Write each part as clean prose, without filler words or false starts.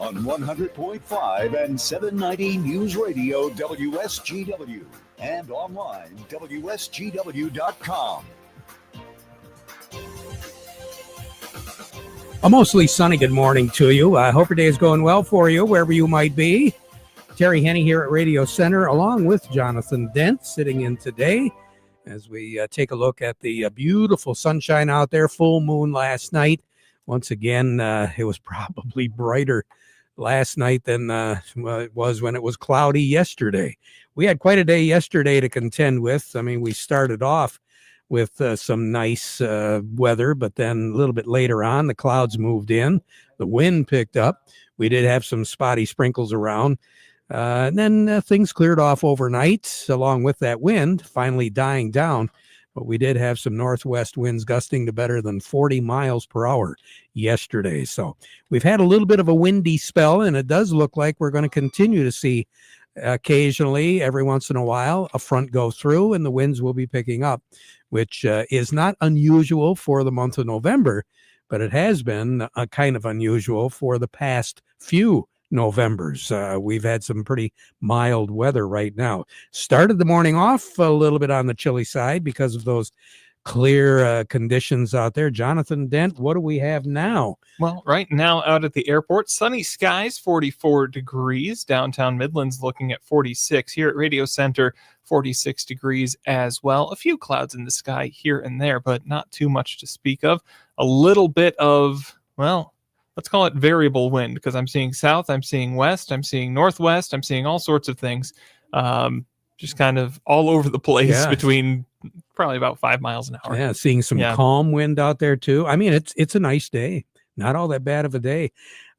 on 100.5 and 790 News Radio WSGW and online WSGW.com. A mostly sunny good morning to you. I hope your day is going well for you, wherever you might be. Terry Henney here at Radio Center, along with Jonathan Dent, sitting in today as we take a look at the beautiful sunshine out there. Full moon last night. Once again, it was probably brighter last night than it was when it was cloudy yesterday. We had quite a day yesterday to contend with. I mean, we started off with some nice weather, but then a little bit later on, the clouds moved in. The wind picked up. We did have some spotty sprinkles around. And then things cleared off overnight, along with that wind finally dying down. But we did have some northwest winds gusting to better than 40 miles per hour yesterday. So we've had a little bit of a windy spell, and it does look like we're going to continue to see occasionally, every once in a while, a front go through and the winds will be picking up, which is not unusual for the month of November, but it has been kind of unusual for the past few Novembers. We've had some pretty mild weather right now. Started the morning off a little bit on the chilly side because of those clear conditions out there. Jonathan Dent, what do we have now? Well, right now out at the airport, sunny skies, 44 degrees. Downtown Midland's looking at 46. Here at Radio Center, 46 degrees as well. A few clouds in the sky here and there, but not too much to speak of. A little bit of, well, let's call it variable wind, because I'm seeing south, I'm seeing west, I'm seeing northwest, I'm seeing all sorts of things. Just kind of all over the place between probably about 5 miles an hour. Yeah, seeing some calm wind out there too. I mean, it's a nice day. Not all that bad of a day.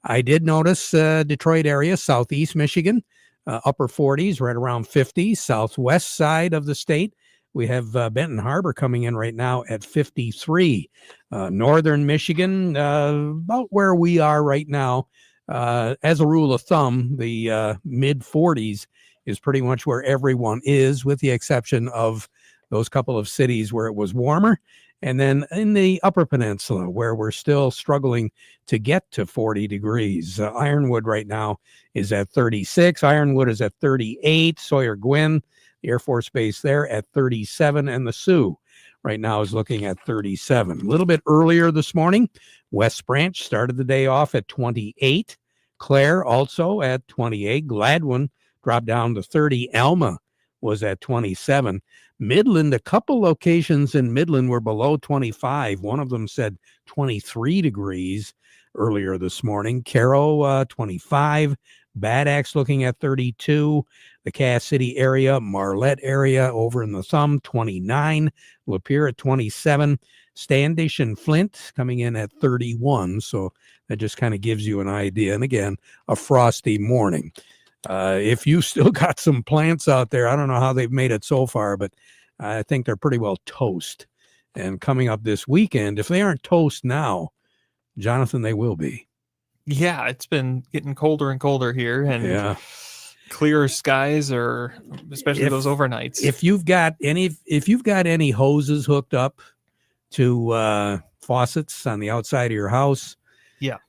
I did notice Detroit area, southeast Michigan, upper 40s, right around 50. Southwest side of the state, we have Benton Harbor coming in right now at 53. Northern Michigan, about where we are right now. As a rule of thumb, the mid 40s is pretty much where everyone is, with the exception of those couple of cities where it was warmer. And then in the Upper Peninsula, where we're still struggling to get to 40 degrees. Ironwood right now is at 36. Ironwood is at 38. Sawyer Gwynn, the Air Force Base there, at 37. And the Sioux right now is looking at 37. A little bit earlier this morning, West Branch started the day off at 28. Clare also at 28. Gladwin dropped down to 30. Alma was at 27. Midland, a couple locations in Midland were below 25. One of them said 23 degrees earlier this morning. Caro, 25. Bad Axe looking at 32. The Cass City area, Marlette area over in the Thumb, 29. Lapeer at 27. Standish and Flint coming in at 31. So that just kind of gives you an idea. And again, a frosty morning. If you still got some plants out there, I don't know how they've made it so far, but I think they're pretty well toast. And coming up this weekend, if they aren't toast now, Jonathan, they will be. Yeah, it's been getting colder and colder here, and clearer skies, or especially those overnights. If you've got any hoses hooked up to faucets on the outside of your house,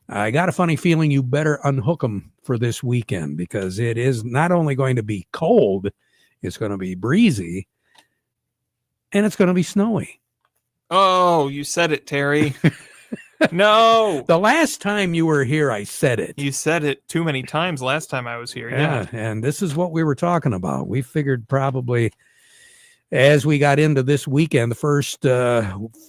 I got a funny feeling you better unhook them for this weekend, because it is not only going to be cold, it's going to be breezy, and it's going to be snowy. Oh, you said it, Terry. No. The last time you were here, I said it. You said it too many times last time I was here. Yeah. And this is what we were talking about. We figured probably as we got into this weekend, the first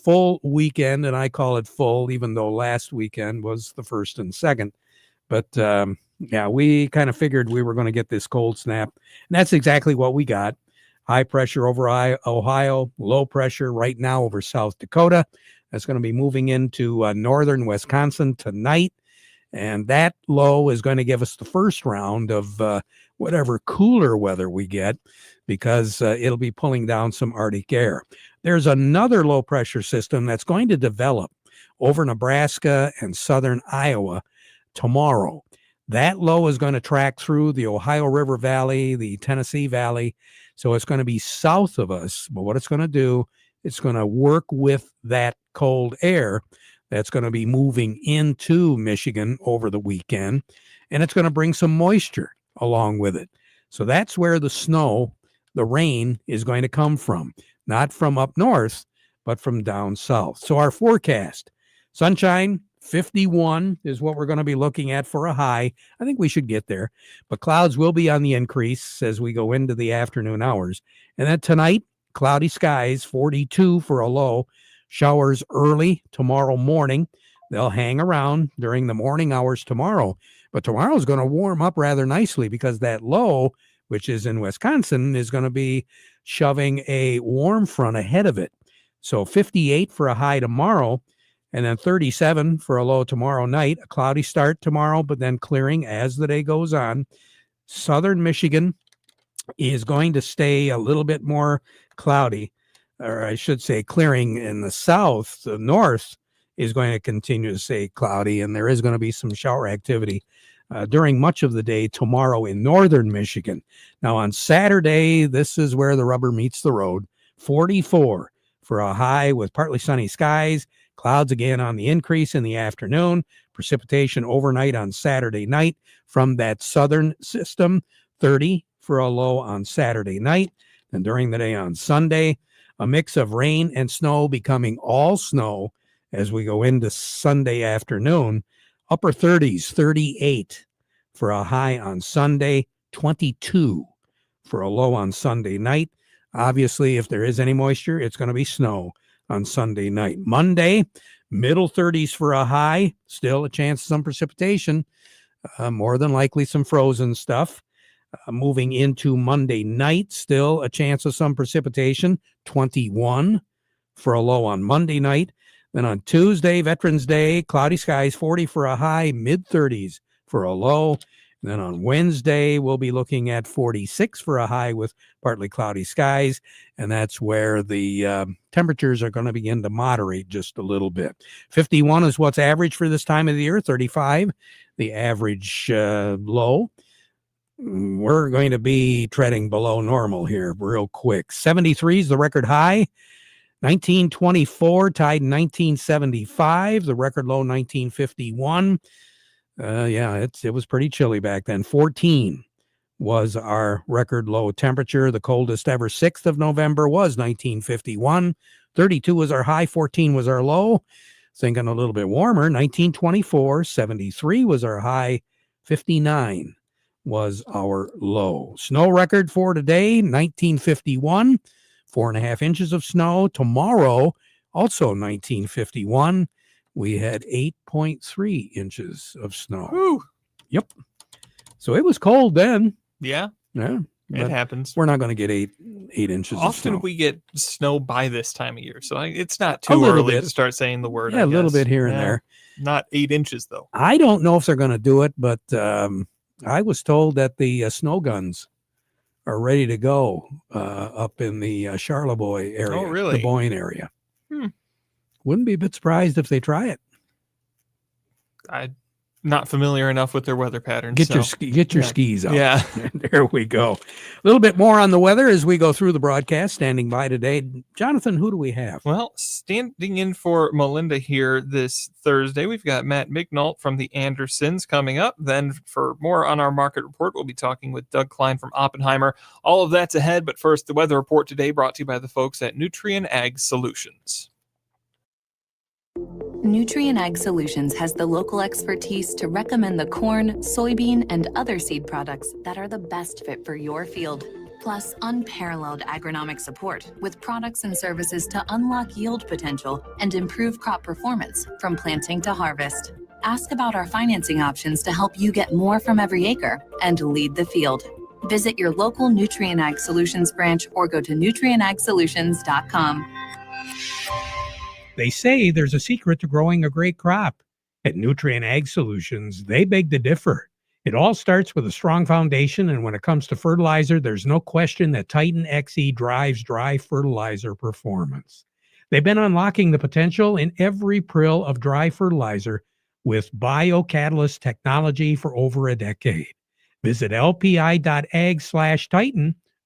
full weekend, and I call it full, even though last weekend was the first and second. But we kind of figured we were going to get this cold snap. And that's exactly what we got. High pressure over Ohio, low pressure right now over South Dakota. That's going to be moving into northern Wisconsin tonight. And that low is going to give us the first round of whatever cooler weather we get, because it'll be pulling down some Arctic air. There's another low pressure system that's going to develop over Nebraska and southern Iowa tomorrow. That low is going to track through the Ohio River Valley, the Tennessee Valley. So it's going to be south of us. But what it's going to do, it's going to work with that cold air that's going to be moving into Michigan over the weekend, and it's going to bring some moisture along with it. So that's where the snow, the rain is going to come from, not from up north, but from down south. So our forecast, sunshine, 51 is what we're going to be looking at for a high. I think we should get there, but clouds will be on the increase as we go into the afternoon hours. And then tonight, cloudy skies, 42 for a low. Showers early tomorrow morning. They'll hang around during the morning hours tomorrow, but tomorrow is going to warm up rather nicely because that low, which is in Wisconsin, is going to be shoving a warm front ahead of it. So 58 for a high tomorrow, and then 37 for a low tomorrow night. A cloudy start tomorrow, but then clearing as the day goes on. Southern Michigan is going to stay a little bit more cloudy, or I should say clearing in the south. The north is going to continue to stay cloudy, and there is going to be some shower activity during much of the day tomorrow in northern Michigan. Now on Saturday, this is where the rubber meets the road. 44 for a high with partly sunny skies. Clouds again on the increase in the afternoon. Precipitation overnight on Saturday night from that southern system. 30 for a low on Saturday night. And during the day on Sunday, a mix of rain and snow becoming all snow as we go into Sunday afternoon. Upper 30s, 38 for a high on Sunday, 22 for a low on Sunday night. Obviously, if there is any moisture, it's going to be snow on Sunday night. Monday, middle 30s for a high, still a chance of some precipitation, more than likely some frozen stuff. Moving into Monday night, still a chance of some precipitation, 21 for a low on Monday night. Then on Tuesday, Veterans Day, cloudy skies, 40 for a high, mid-30s for a low. And then on Wednesday, we'll be looking at 46 for a high with partly cloudy skies. And that's where the temperatures are going to begin to moderate just a little bit. 51 is what's average for this time of the year, 35, the average low. We're going to be treading below normal here real quick. 73 is the record high. 1924 tied in 1975, the record low 1951. It was pretty chilly back then. 14 was our record low temperature. The coldest ever, 6th of November, was 1951. 32 was our high, 14 was our low. Thinking a little bit warmer, 1924, 73 was our high, 59 was our low. Snow record for today, 1951. 4.5 inches of snow. Tomorrow, also 1951, we had 8.3 inches of snow. Whew. Yep. So it was cold then. Yeah. Yeah. It happens. We're not going to get eight inches of snow. Often we get snow by this time of year, so it's not too early to start saying the word. Yeah, a little bit here and there. Not 8 inches, though. I don't know if they're going to do it, but I was told that the snow guns are ready to go up in the Charlevoix area. Oh, really? Des Moines area. Wouldn't be a bit surprised if they try it. I'm not familiar enough with their weather patterns. Get your skis out. Yeah. There we go. A little bit more on the weather as we go through the broadcast. Standing by today, Jonathan, who do we have? Well, standing in for Melinda here this Thursday, we've got Matt Mignault from the Andersons coming up. Then for more on our market report, we'll be talking with Doug Klein from Oppenheimer. All of that's ahead, but first, the weather report today brought to you by the folks at Nutrien Ag Solutions. Nutrien Ag Solutions has the local expertise to recommend the corn, soybean, and other seed products that are the best fit for your field. Plus, unparalleled agronomic support with products and services to unlock yield potential and improve crop performance from planting to harvest. Ask about our financing options to help you get more from every acre and lead the field. Visit your local Nutrien Ag Solutions branch or go to nutrienagsolutions.com. They say there's a secret to growing a great crop. At Nutrien Ag Solutions, they beg to differ. It all starts with a strong foundation, and when it comes to fertilizer, there's no question that Titan XE drives dry fertilizer performance. They've been unlocking the potential in every prill of dry fertilizer with biocatalyst technology for over a decade. Visit lpi.ag/Titan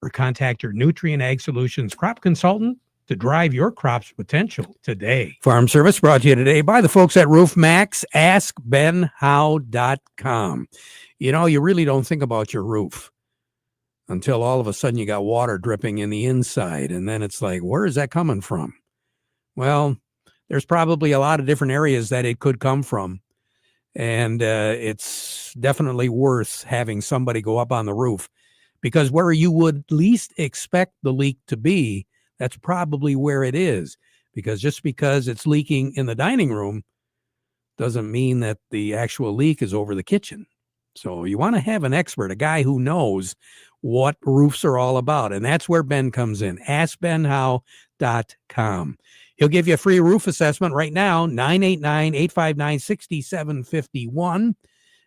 or contact your Nutrien Ag Solutions crop consultant to drive your crop's potential today. Farm Service brought to you today by the folks at Roof Max. AskBenHow.com. You know, you really don't think about your roof until all of a sudden you got water dripping in the inside. And then it's like, where is that coming from? Well, there's probably a lot of different areas that it could come from. And it's definitely worth having somebody go up on the roof, because where you would least expect the leak to be, that's probably where it is. Because just because it's leaking in the dining room doesn't mean that the actual leak is over the kitchen. So you want to have an expert, a guy who knows what roofs are all about. And that's where Ben comes in. AskBenHow.com. He'll give you a free roof assessment right now, 989-859-6751.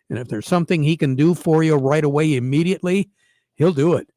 And if there's something he can do for you right away immediately, he'll do it.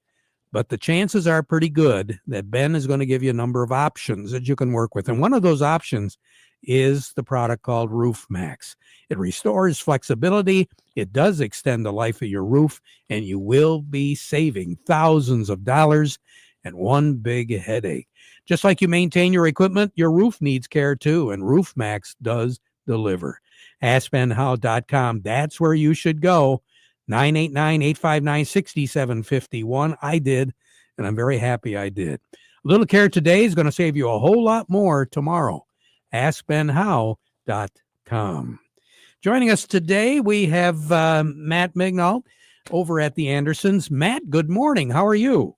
But the chances are pretty good that Ben is going to give you a number of options that you can work with. And one of those options is the product called Roof Max. It restores flexibility. It does extend the life of your roof, and you will be saving thousands of dollars and one big headache. Just like you maintain your equipment, your roof needs care too, and Roof Max does deliver. AskBenHow.com. That's where you should go. 989-859-6751. I did, and I'm very happy I did. A little care today is going to save you a whole lot more tomorrow. AskBenHow.com. Joining us today, we have Matt Mignall over at the Andersons. Matt, good morning. How are you?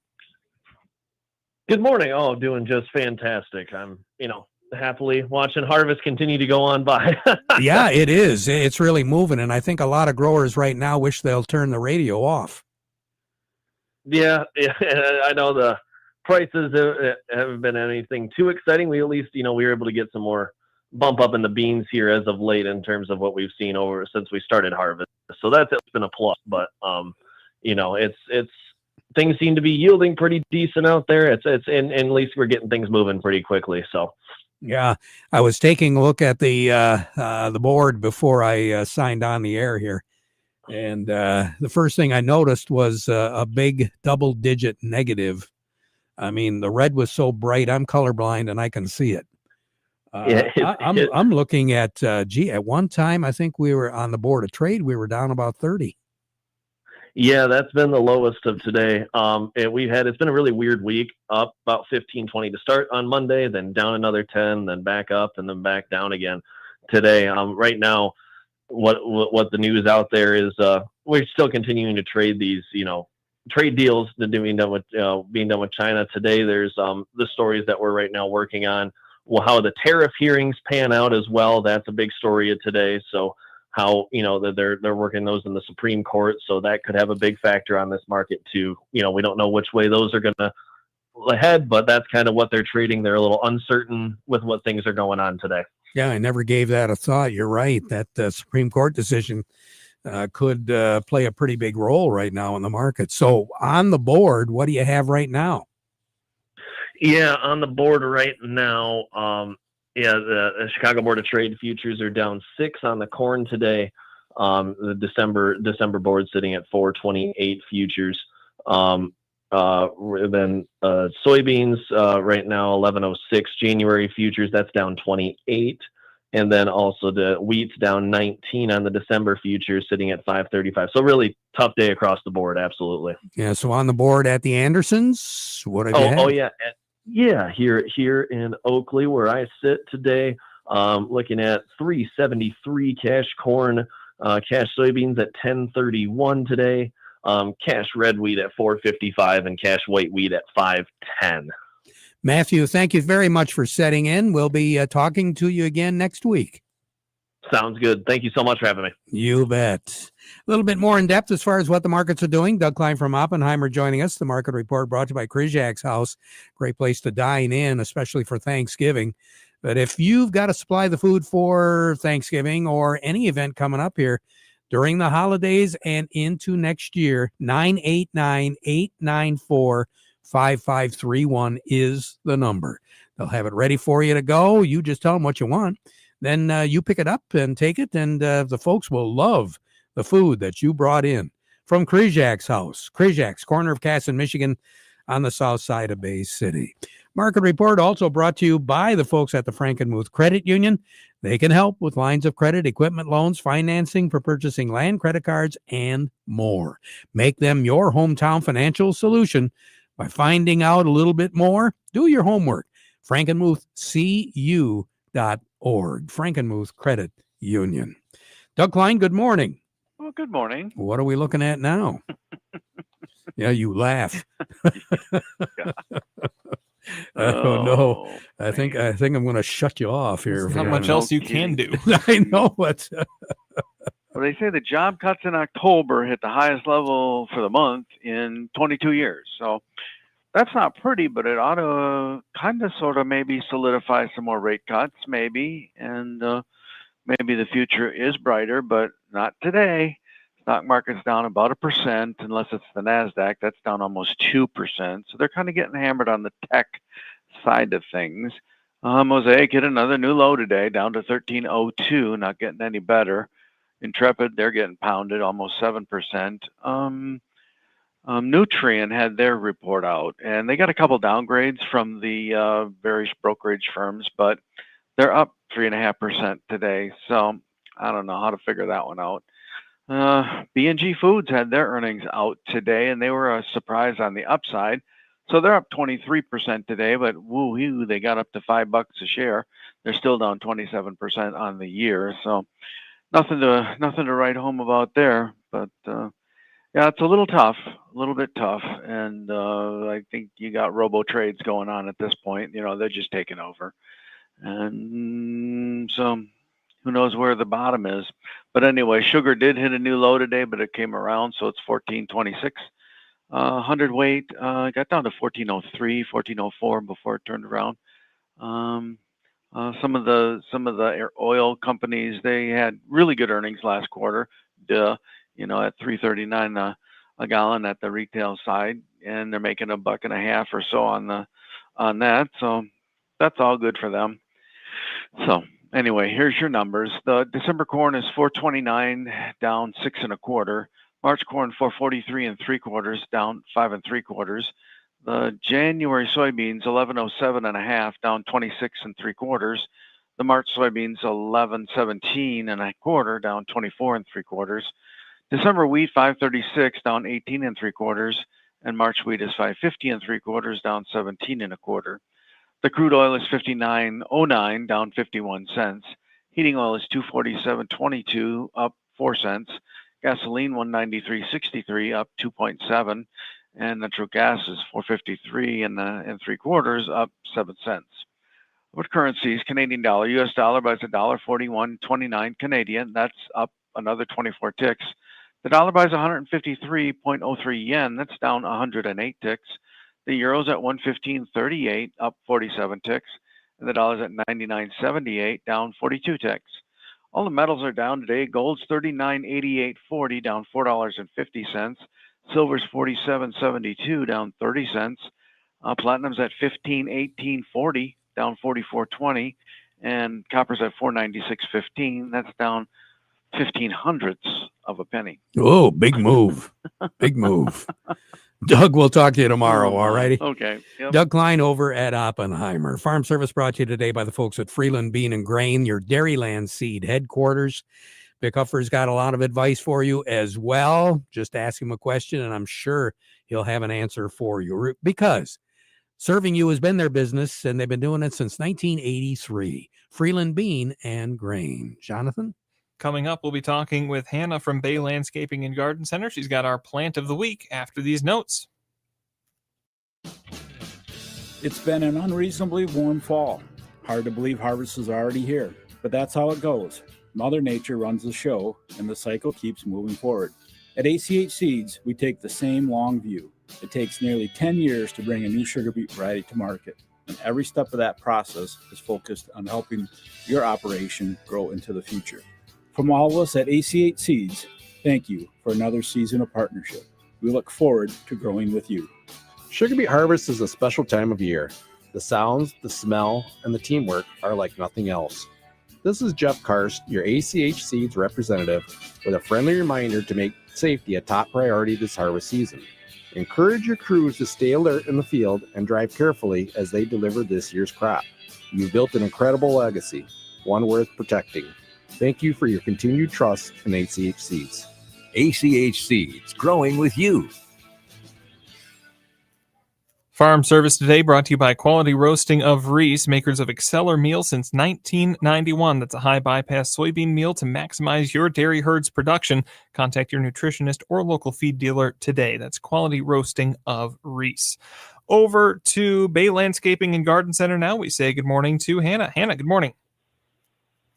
Good morning. Oh, doing just fantastic. I'm, happily watching harvest continue to go on by. Yeah, it is. It's really moving, and I think a lot of growers right now wish they'll turn the radio off. Yeah, I know the prices haven't been anything too exciting. We at least, we were able to get some more bump up in the beans here as of late in terms of what we've seen over since we started harvest. So that's been a plus. But it's things seem to be yielding pretty decent out there. And at least we're getting things moving pretty quickly. So. Yeah, I was taking a look at the board before I signed on the air here, and the first thing I noticed was a big double-digit negative. I mean, the red was so bright, I'm colorblind and I can see it. I'm looking at at one time I think we were on the board of trade. We were down about 30. Yeah, that's been the lowest of today. It's been a really weird week, up about 15, 20 to start on Monday, then down another 10, then back up, and then back down again today. Right now, what the news out there is, we're still continuing to trade these, trade deals that being done with China today. There's the stories that we're right now working on. Well, how the tariff hearings pan out as well. That's a big story of today. So how, that they're working those in the Supreme Court. So that could have a big factor on this market too. We don't know which way those are going to head, but that's kind of what they're trading. They're a little uncertain with what things are going on today. Yeah, I never gave that a thought. You're right. That Supreme Court decision could play a pretty big role right now in the market. So on the board, what do you have right now? Yeah, on the board right now, the Chicago Board of Trade futures are down 6 on the corn today. The December board sitting at 428 futures. Then soybeans right now 1106 January futures. That's down 28. And then also the wheat's down 19 on the December futures, sitting at 535. So really tough day across the board. Absolutely. Yeah. So on the board at the Andersons, what have you had? Oh yeah. Yeah, here in Oakley, where I sit today, looking at 373 cash corn, cash soybeans at 1031 today, cash red wheat at 455, and cash white wheat at 510. Matthew, thank you very much for setting in. We'll be talking to you again next week. Sounds good. Thank you so much for having me. You bet. A little bit more in depth as far as what the markets are doing. Doug Klein from Oppenheimer joining us. The Market Report brought to you by Kryzak's House. Great place to dine in, especially for Thanksgiving. But if you've got to supply the food for Thanksgiving or any event coming up here during the holidays and into next year, 989-894-5531 is the number. They'll have it ready for you to go. You just tell them what you want. Then you pick it up and take it, and the folks will love the food that you brought in from Kryzak's House. Kryzak's, corner of Cass in Michigan, on the south side of Bay City. Market Report also brought to you by the folks at the Frankenmuth Credit Union. They can help with lines of credit, equipment loans, financing for purchasing land, credit cards, and more. Make them your hometown financial solution by finding out a little bit more. Do your homework. FrankenmuthCU.org. Frankenmuth Credit Union. Doug Klein, good morning. Well, good morning. What are we looking at now? Yeah, you laugh. Oh no! I think I'm going to shut you off here. There's not much else you can do. I know, but Well, they say the job cuts in October hit the highest level for the month in 22 years. So that's not pretty, but it ought to kind of sort of maybe solidify some more rate cuts, maybe, and maybe the future is brighter, but not today. Stock market's down about 1%, unless it's the NASDAQ. That's down almost 2%. So they're kind of getting hammered on the tech side of things. Mosaic hit another new low today, down to 1302, not getting any better. Intrepid, they're getting pounded, almost 7%. Nutrien had their report out, and they got a couple downgrades from the various brokerage firms, but they're up 3.5% today. So I don't know how to figure that one out. B&G Foods had their earnings out today, and they were a surprise on the upside. So they're up 23% today, but woo-hoo, they got up to $5 a share. They're still down 27% on the year. So nothing to write home about there. But yeah, it's a little bit tough. And I think you got robo trades going on at this point. You know, they're just taking over. And so who knows where the bottom is. But anyway, sugar did hit a new low today, but it came around, so it's 1426. 100-weight got down to 1403, 1404 before it turned around. Some of the oil companies, they had really good earnings last quarter. At $3.39 a gallon at the retail side, and they're making $1.50 or so on that. So that's all good for them. So anyway, here's your numbers. The December corn is 429, down 6 1/4. March corn 443 3/4, down 5 3/4. The January soybeans 1107 1/2, down 26 3/4. The March soybeans 1117 1/4, down 24 3/4. December wheat 536, down 18 3/4, and March wheat is 550 3/4, down 17 1/4. The crude oil is 59.09, down 51 cents. Heating oil is 247.22, up 4 cents. Gasoline 193.63, up 2.7, and natural gas is 453 3/4, up 7 cents. What currencies? Canadian dollar, U.S. dollar buys $1.4129 Canadian. That's up another 24 ticks. The dollar buys 153.03 yen. That's down 108 ticks. The euro's at 115.38, up 47 ticks, and the dollar's at 99.78, down 42 ticks. All the metals are down today. Gold's 39.8840, down $4.50. Silver's 47.72, down 30 cents. Platinum's at 15.1840, down 44.20, and copper's at 496.15. That's down 0.15 of a penny. Oh, big move. Big move. Doug, we'll talk to you tomorrow, all righty? Okay. Yep. Doug Klein over at Oppenheimer. Farm Service brought to you today by the folks at Freeland Bean and Grain, your Dairyland seed headquarters. Vic Huffer's got a lot of advice for you as well. Just ask him a question, and I'm sure he'll have an answer for you, because serving you has been their business, and they've been doing it since 1983. Freeland Bean and Grain. Jonathan? Coming up, we'll be talking with Hannah from Bay Landscaping and Garden Center. She's got our plant of the week after these notes. It's been an unreasonably warm fall. Hard to believe harvest is already here, but that's how it goes. Mother Nature runs the show, and the cycle keeps moving forward. At ACH Seeds, we take the same long view. It takes nearly 10 years to bring a new sugar beet variety to market, and every step of that process is focused on helping your operation grow into the future. From all of us at ACH Seeds, thank you for another season of partnership. We look forward to growing with you. Sugar beet harvest is a special time of year. The sounds, the smell, and the teamwork are like nothing else. This is Jeff Karst, your ACH Seeds representative, with a friendly reminder to make safety a top priority this harvest season. Encourage your crews to stay alert in the field and drive carefully as they deliver this year's crop. You've built an incredible legacy, one worth protecting. Thank you for your continued trust in ACH Seeds. ACH Seeds, growing with you. Farm Service Today brought to you by Quality Roasting of Reese, makers of Exceller Meal since 1991. That's a high bypass soybean meal to maximize your dairy herd's production. Contact your nutritionist or local feed dealer today. That's Quality Roasting of Reese. Over to Bay Landscaping and Garden Center now. We say good morning to Hannah. Hannah, good morning.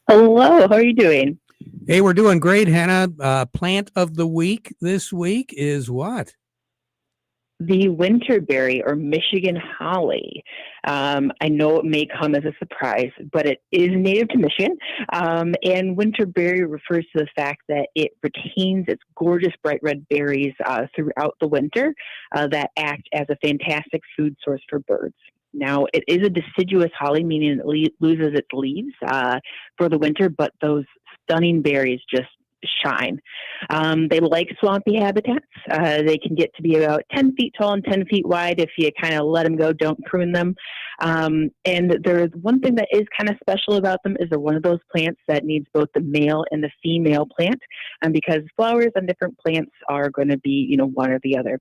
Hello, how are you doing? Hey, we're doing great, Hannah. Plant of the week this week is what? The winterberry or Michigan holly. I know it may come as a surprise, but it is native to Michigan. And winterberry refers to the fact that it retains its gorgeous bright red berries throughout the winter that act as a fantastic food source for birds. Now, it is a deciduous holly, meaning it loses its leaves for the winter, but those stunning berries just shine. They like swampy habitats. They can get to be about 10 feet tall and 10 feet wide if you kind of let them go, don't prune them. And there's one thing that is kind of special about them is they're one of those plants that needs both the male and the female plant, because flowers on different plants are going to be, one or the other.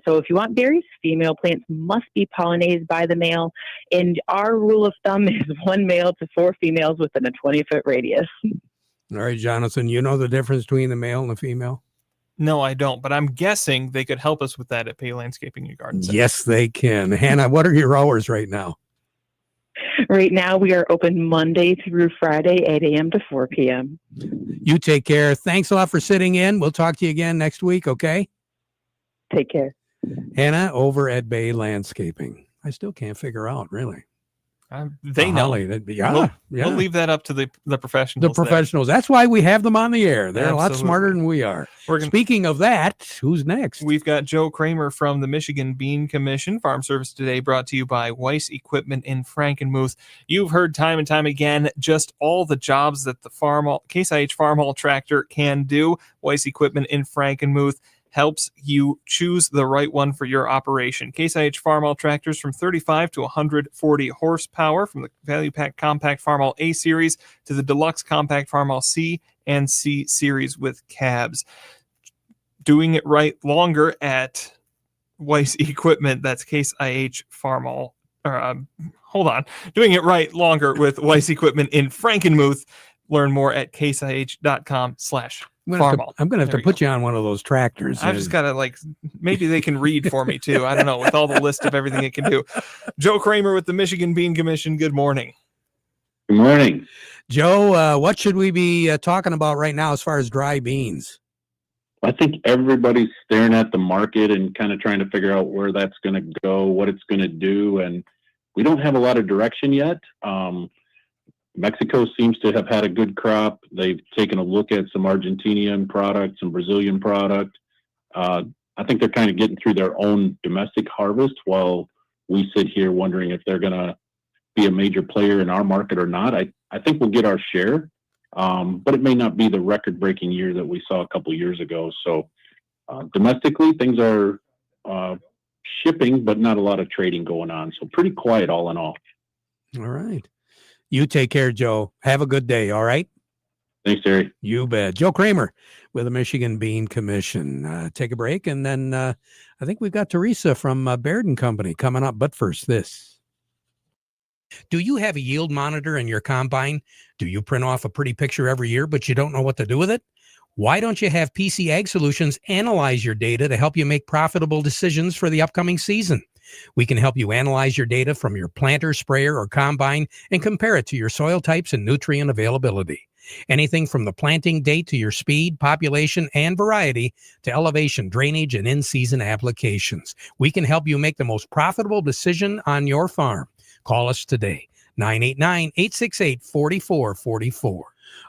So if you want berries, female plants must be pollinated by the male. And our rule of thumb is 1 male to 4 females within a 20-foot radius. All right, Jonathan, you know the difference between the male and the female? No, I don't, but I'm guessing they could help us with that at Bay Landscaping and Garden Center. Yes, they can. Hannah, what are your hours right now? Right now, we are open Monday through Friday, 8 a.m. to 4 p.m. You take care. Thanks a lot for sitting in. We'll talk to you again next week, okay? Take care. Hannah over at Bay Landscaping. I still can't figure out, really. They know. We'll leave that up to the professionals. The professionals. That's why we have them on the air. They're Absolutely. a lot smarter than we are. Speaking of that, who's next? We've got Joe Kramer from the Michigan Bean Commission. Farm Service Today brought to you by Weiss Equipment in Frankenmuth. You've heard time and time again just all the jobs that the Case IH Farmall tractor can do. Weiss Equipment in Frankenmuth helps you choose the right one for your operation. Case IH Farmall tractors from 35 to 140 horsepower, from the Value Pack Compact Farmall A Series to the Deluxe Compact Farmall C and C Series with cabs. Doing it right longer at Weiss Equipment. That's Case IH Farmall. Doing it right longer with Weiss Equipment in Frankenmuth. Learn more at caseih.com/farmall. I'm going to have to put you on one of those tractors. I've just got to maybe they can read for me too. I don't know, with all the list of everything it can do. Joe Kramer with the Michigan Bean Commission. Good morning. Good morning. Joe, what should we be talking about right now as far as dry beans? I think everybody's staring at the market and kind of trying to figure out where that's going to go, what it's going to do. And we don't have a lot of direction yet. Mexico seems to have had a good crop. They've taken a look at some Argentinian product, some Brazilian product. I think they're kind of getting through their own domestic harvest while we sit here wondering if they're going to be a major player in our market or not. I think we'll get our share, but it may not be the record-breaking year that we saw a couple of years ago. So domestically, things are shipping, but not a lot of trading going on. So pretty quiet all in all. All right. You take care, Joe. Have a good day, all right? Thanks, Terry. You bet. Joe Kramer with the Michigan Bean Commission. Take a break, and then I think we've got Teresa from Baird & Company coming up. But first, this. Do you have a yield monitor in your combine? Do you print off a pretty picture every year, but you don't know what to do with it? Why don't you have PC Ag Solutions analyze your data to help you make profitable decisions for the upcoming season? We can help you analyze your data from your planter, sprayer, or combine and compare it to your soil types and nutrient availability. Anything from the planting date to your speed, population, and variety to elevation, drainage, and in-season applications. We can help you make the most profitable decision on your farm. Call us today, 989-868-4444.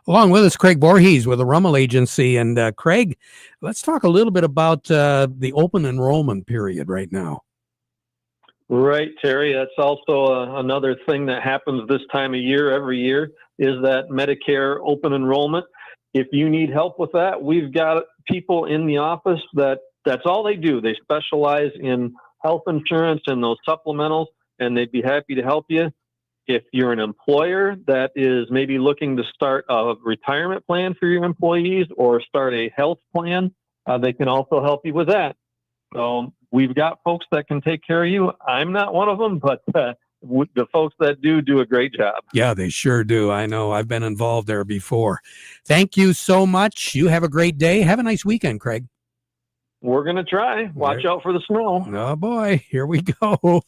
Along with us, Craig Voorhees with the Rummel Agency. And Craig, let's talk a little bit about the open enrollment period right now. Right, Terry. That's also another thing that happens this time of year, every year, is that Medicare open enrollment. If you need help with that, we've got people in the office that That's all they do. They specialize in health insurance and those supplementals, and they'd be happy to help you. If you're an employer that is maybe looking to start a retirement plan for your employees or start a health plan, they can also help you with that. So we've got folks that can take care of you. I'm not one of them, but the folks that do a great job. Yeah, they sure do. I know. I've been involved there before. Thank you so much. You have a great day. Have a nice weekend, Craig. We're going to try. Watch out for the snow. Oh, boy. Here we go.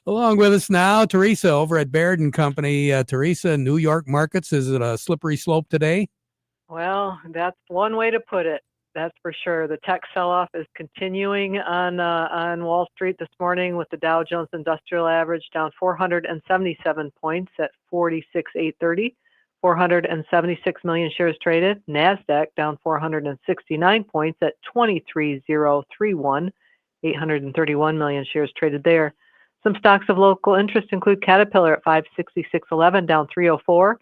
Along with us now, Teresa over at Baird & Company. Teresa, New York markets, is it a slippery slope today? Well, that's one way to put it. That's for sure. The tech sell-off is continuing on Wall Street this morning, with the Dow Jones Industrial Average down 477 points at 46,830. 476 million shares traded. NASDAQ down 469 points at 23,031. 831 million shares traded there. Some stocks of local interest include Caterpillar at 566.11, down 304.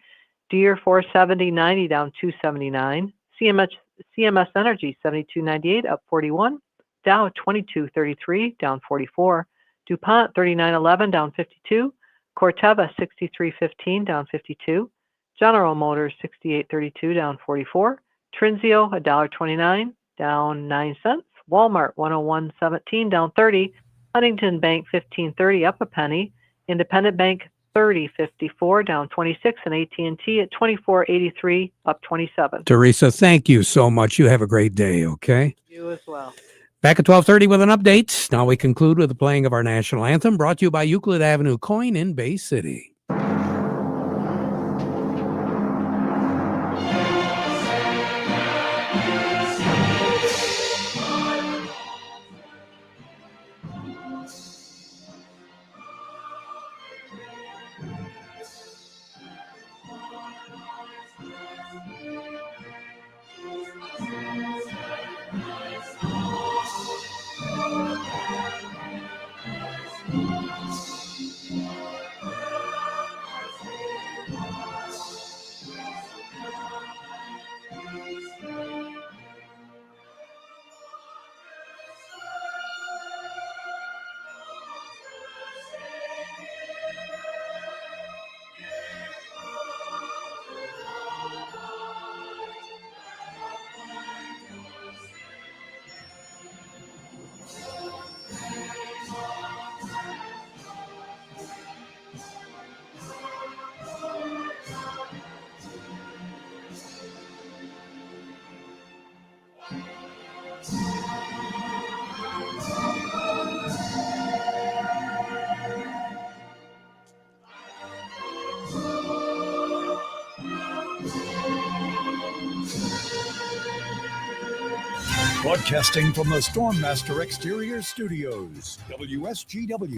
Deere 470.90, down 279. CMS Energy 72.98, up 41. Dow 22.33, down 44. DuPont 39.11, down 52. Corteva 63.15, down 52. General Motors 68.32, down 44. Trinzio $1.29, down 9 cents. Walmart 101.17, down 30. Huntington Bank 15.30, up a penny. Independent Bank 30.54, down 26, and AT&T at 24.83, up 27. Teresa, thank you so much. You have a great day, okay? You as well. Back at 12:30 with an update. Now we conclude with the playing of our national anthem, brought to you by Euclid Avenue Coin in Bay City. Broadcasting from the Stormmaster Exterior Studios, WSGW.